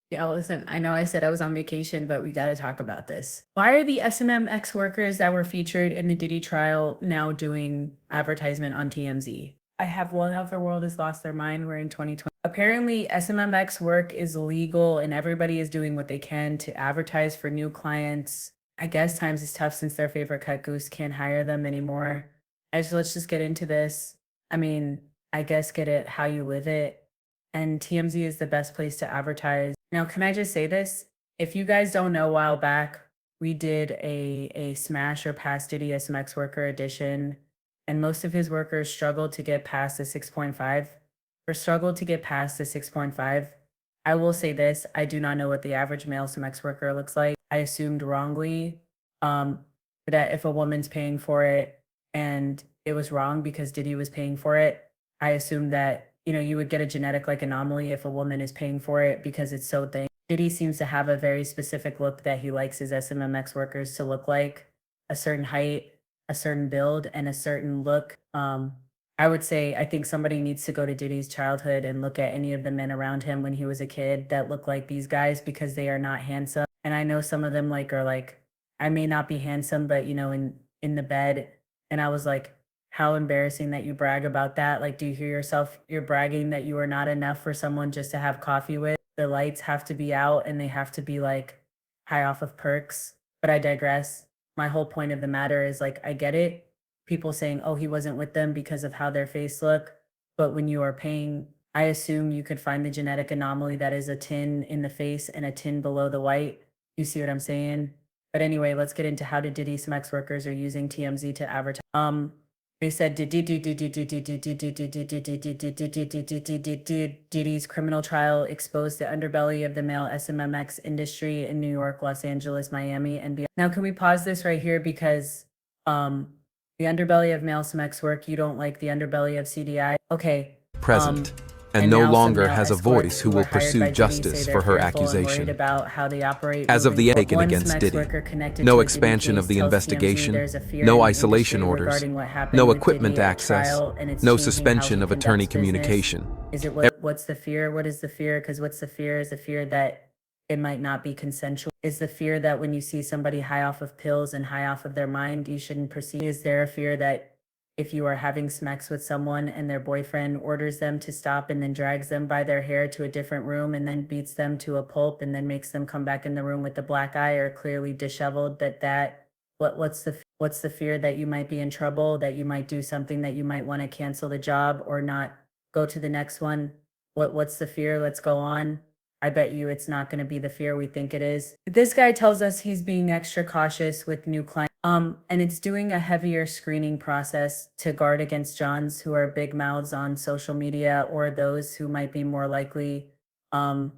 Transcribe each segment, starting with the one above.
Yeah, listen, I know I said I was on vacation, but we got to talk about this. Why are the SMMX workers that were featured in the Diddy trial now doing advertisement on TMZ? I have one half the world has lost their mind. We're in 2020. Apparently, SMMX work is legal and everybody is doing what they can to advertise for new clients. I guess times is tough since their favorite cut goose can't hire them anymore. Let's just get into this. I mean, I guess get it how you live it. And TMZ is the best place to advertise. Now, can I just say this? If you guys don't know, a while back, we did a Smash or Pass Diddy a Smex worker edition, and most of his workers struggled to get past the 6.5 or struggled to get past the 6.5. I will say this, I do not know what the average male Smex worker looks like. I assumed wrongly um, that if a woman's paying for it and it was wrong because Diddy was paying for it, I assumed that, you would get a genetic like anomaly if a woman is paying for it because it's so thin. Diddy seems to have a very specific look that he likes his SMMX workers to look like, a certain height, a certain build, and a certain look. I would say I think somebody needs to go to Diddy's childhood and look at any of the men around him when he was a kid that look like these guys because they are not handsome. And I know some of them are like, I may not be handsome, but in the bed. And I was like, how embarrassing that you brag about that. Like, do you hear yourself? You're bragging that you are not enough for someone just to have coffee with. The lights have to be out and they have to be like high off of perks. But I digress. My whole point of the matter is like, I get it. People saying, oh, he wasn't with them because of how their face look. But when you are paying, I assume you could find the genetic anomaly that is a tin in the face and a tin below the white. You see what I'm saying? But anyway, let's get into how Diddy Smex workers are using TMZ to advertise. They said Diddy's criminal trial exposed the underbelly of the male SMMX industry in New York, Los Angeles, Miami, and beyond. Now, can we pause this right here because the underbelly of male SMX work, you don't like the underbelly of CDI? Okay. Present, and no now some longer male has a escorts voice who who are will hired pursue by Diddy say justice they're for her fearful and worried accusation. about how they operate As of the moving taken forward. against One Smex Diddy, worker connected no to a Diddy expansion of case the tells TMZ investigation, there's a fear no in the isolation industry orders, regarding what happened no with equipment Diddy at access, trial, and it's no changing how suspension he of attorney conducts business. communication. Is it what's the fear? What is the fear? Because what's the fear is the fear that it might not be consensual. Is the fear that when you see somebody high off of pills and high off of their mind, you shouldn't proceed? Is there a fear that if you are having sex with someone and their boyfriend orders them to stop and then drags them by their hair to a different room and then beats them to a pulp and then makes them come back in the room with the black eye or clearly disheveled, what's the fear that you might be in trouble, that you might do something that you might want to cancel the job or not go to the next one? What's the fear? Let's go on. I bet you it's not going to be the fear we think it is. This guy tells us he's being extra cautious with new clients. And it's doing a heavier screening process to guard against Johns who are big mouths on social media or those who might be um,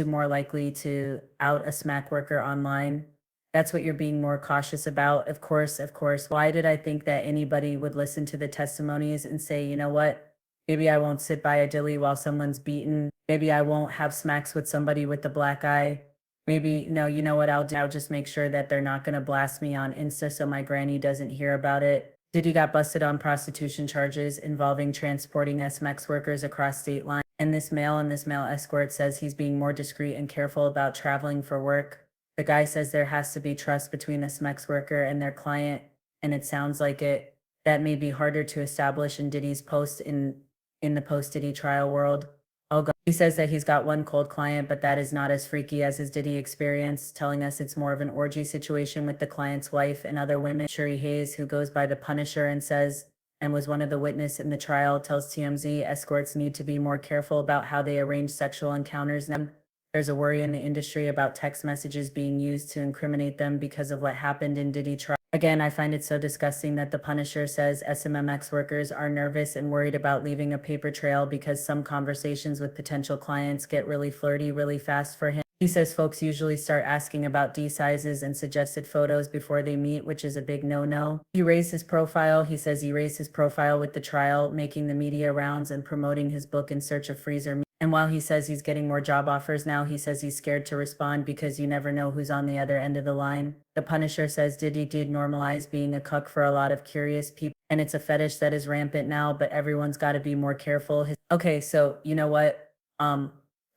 more likely to out a smack worker online. That's what you're being more cautious about. Of course, of course. Why did I think that anybody would listen to the testimonies and say, you know what? Maybe I won't sit by a dilly while someone's beaten. Maybe I won't have smacks with somebody with the black eye. Maybe, no, you know what I'll do? I'll just make sure that they're not going to blast me on Insta so my granny doesn't hear about it. Diddy got busted on prostitution charges involving transporting SMX workers across state lines. And this male escort says he's being more discreet and careful about traveling for work. The guy says there has to be trust between the SMX worker and their client, and it sounds like it. That may be harder to establish in Diddy's post in the post-Diddy trial world. Oh God. He says that he's got one cold client, but that is not as freaky as his Diddy experience, telling us it's more of an orgy situation with the client's wife and other women. Shuri Hayes, who goes by the Punisher and was one of the witnesses in the trial, tells TMZ escorts need to be more careful about how they arrange sexual encounters. Now, there's a worry in the industry about text messages being used to incriminate them because of what happened in Diddy trial. Again, I find it so disgusting that the Punisher says SMMX workers are nervous and worried about leaving a paper trail because some conversations with potential clients get really flirty really fast for him. He says folks usually start asking about D sizes and suggested photos before they meet, which is a big no-no. He raised his profile. He says he raised his profile with the trial, making the media rounds and promoting his book In Search of Freezer Meat. And while he says he's getting more job offers now, he says he's scared to respond because you never know who's on the other end of the line. The Punisher says Diddy did normalize being a cuck for a lot of curious people, and it's a fetish that is rampant now, but everyone's got to be more careful. Okay, so you know what?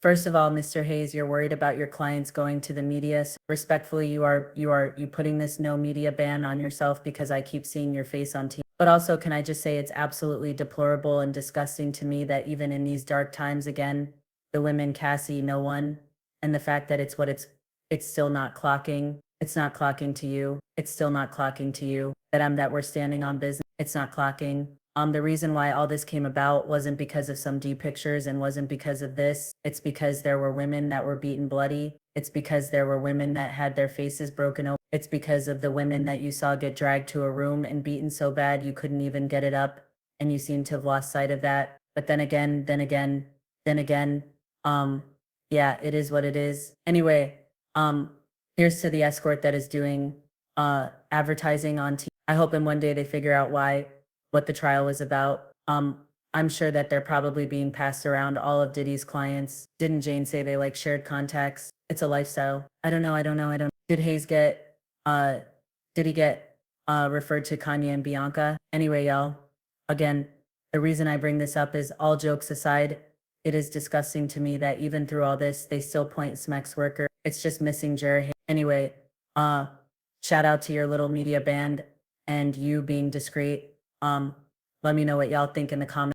First of all, Mr. Hayes, you're worried about your clients going to the media. So respectfully, you putting this no media ban on yourself because I keep seeing your face on TV. But also, can I just say it's absolutely deplorable and disgusting to me that even in these dark times, again, the women, Cassie, no one, and the fact that it's still not clocking. It's not clocking to you. It's still not clocking to you that we're standing on business. It's not clocking. The reason why all this came about wasn't because of some D pictures and wasn't because of this. It's because there were women that were beaten bloody. It's because there were women that had their faces broken open. It's because of the women that you saw get dragged to a room and beaten so bad you couldn't even get it up. And you seem to have lost sight of that. But then again, yeah, it is what it is. Anyway, here's to the escort that is doing advertising on TV. I hope in one day they figure out what the trial was about. I'm sure that they're probably being passed around all of Diddy's clients. Didn't Jane say they like shared contacts? It's a lifestyle. I don't know. Did Hayes get uh did he get referred to Kanye and Bianca? Anyway, y'all, again, the reason I bring this up is all jokes aside, it is disgusting to me that even through all this, they still point Smex-Worker. It's just missing Jared. Anyway, uh, shout out to your little media band and you being discreet. Let me know what y'all think in the comments.